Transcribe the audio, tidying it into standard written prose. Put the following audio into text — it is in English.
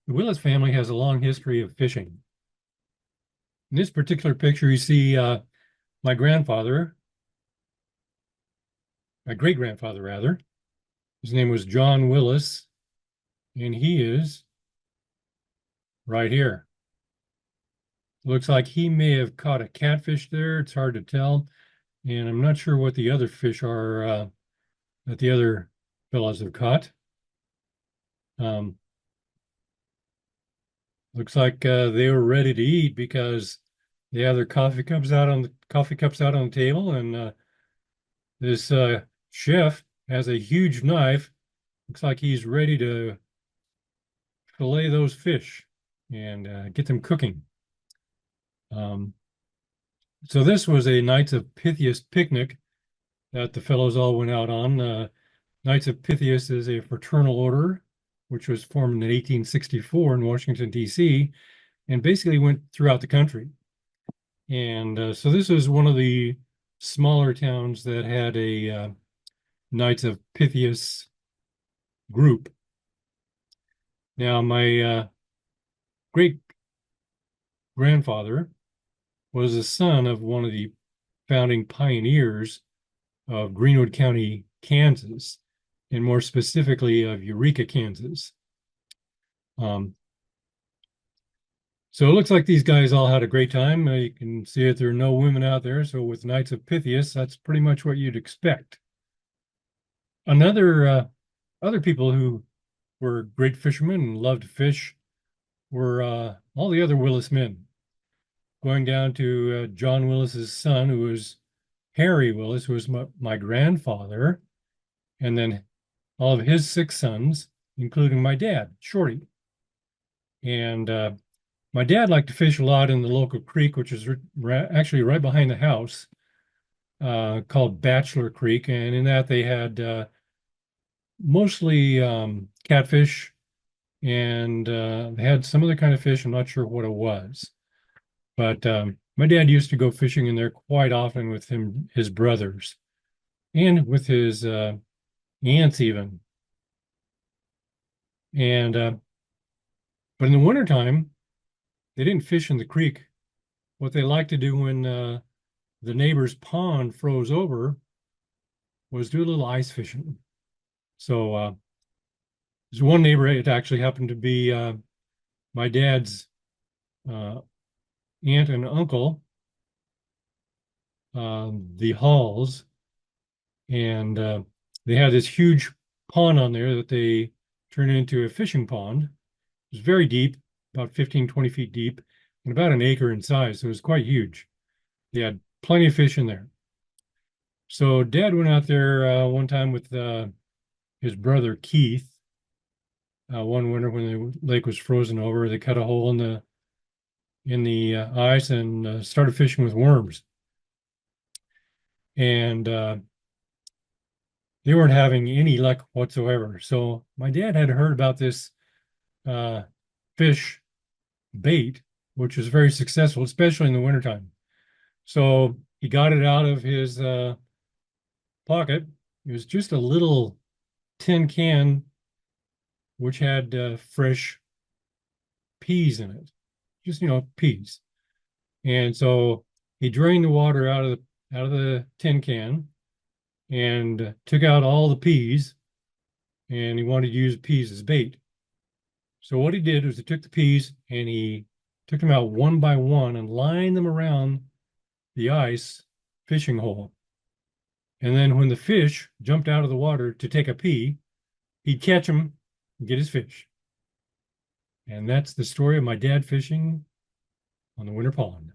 The Willis family has a long history of fishing. In this particular picture, you see my grandfather, my great-grandfather rather. His name was John Willis, and he is right here. Looks like he may have caught a catfish there. It's hard to tell, and I'm not sure what the other fish are that the other fellows have caught. Um, Looks like they were ready to eat because they have their coffee cups out on the table, and this chef has a huge knife. Looks like he's ready to fillet those fish and get them cooking. Um, so this was a Knights of Pythias picnic that the fellows all went out on. Knights of Pythias is a fraternal order which was formed in 1864 in Washington, D.C., and basically went throughout the country. And so this was one of the smaller towns that had a Knights of Pythias group. Now, my great grandfather was the son of one of the founding pioneers of Greenwood County, Kansas, and more specifically of Eureka, Kansas. Um, so it looks like these guys all had a great time. You can see that there are no women out there. So with Knights of Pythias, that's pretty much what you'd expect. Other people who were great fishermen and loved to fish were all the other Willis men, going down to John Willis's son, who was Harry Willis, who was my grandfather, and then all of his six sons, including my dad, Shorty. And my dad liked to fish a lot in the local creek, which is actually right behind the house, called Bachelor Creek. And in that, they had mostly catfish, and they had some other kind of fish. I'm not sure what it was. But my dad used to go fishing in there quite often with his brothers, and with his aunts even. And but in the wintertime, they didn't fish in the creek. What they liked to do when the neighbor's pond froze over was do a little ice fishing. So there's one neighbor, it actually happened to be my dad's uh, aunt and uncle, the Halls, and they had this huge pond on there that they turned into a fishing pond. It was very deep, about 15, 20 feet deep, and about an acre in size. So it was quite huge. They had plenty of fish in there. So Dad went out there one time with his brother Keith. One winter when the lake was frozen over, they cut a hole in the ice and started fishing with worms. And they weren't having any luck whatsoever. So my dad had heard about this uh, fish bait, which was very successful, especially in the wintertime. So he got it out of his pocket. It was just a little tin can which had fresh peas in it, just peas. And so he drained the water out of the tin can and took out all the peas, and he wanted to use peas as bait. So what he did was he took the peas and he took them out one by one and lined them around the ice fishing hole. And then when the fish jumped out of the water to take a pee, he'd catch them and get his fish. And that's the story of my dad fishing on the winter pond.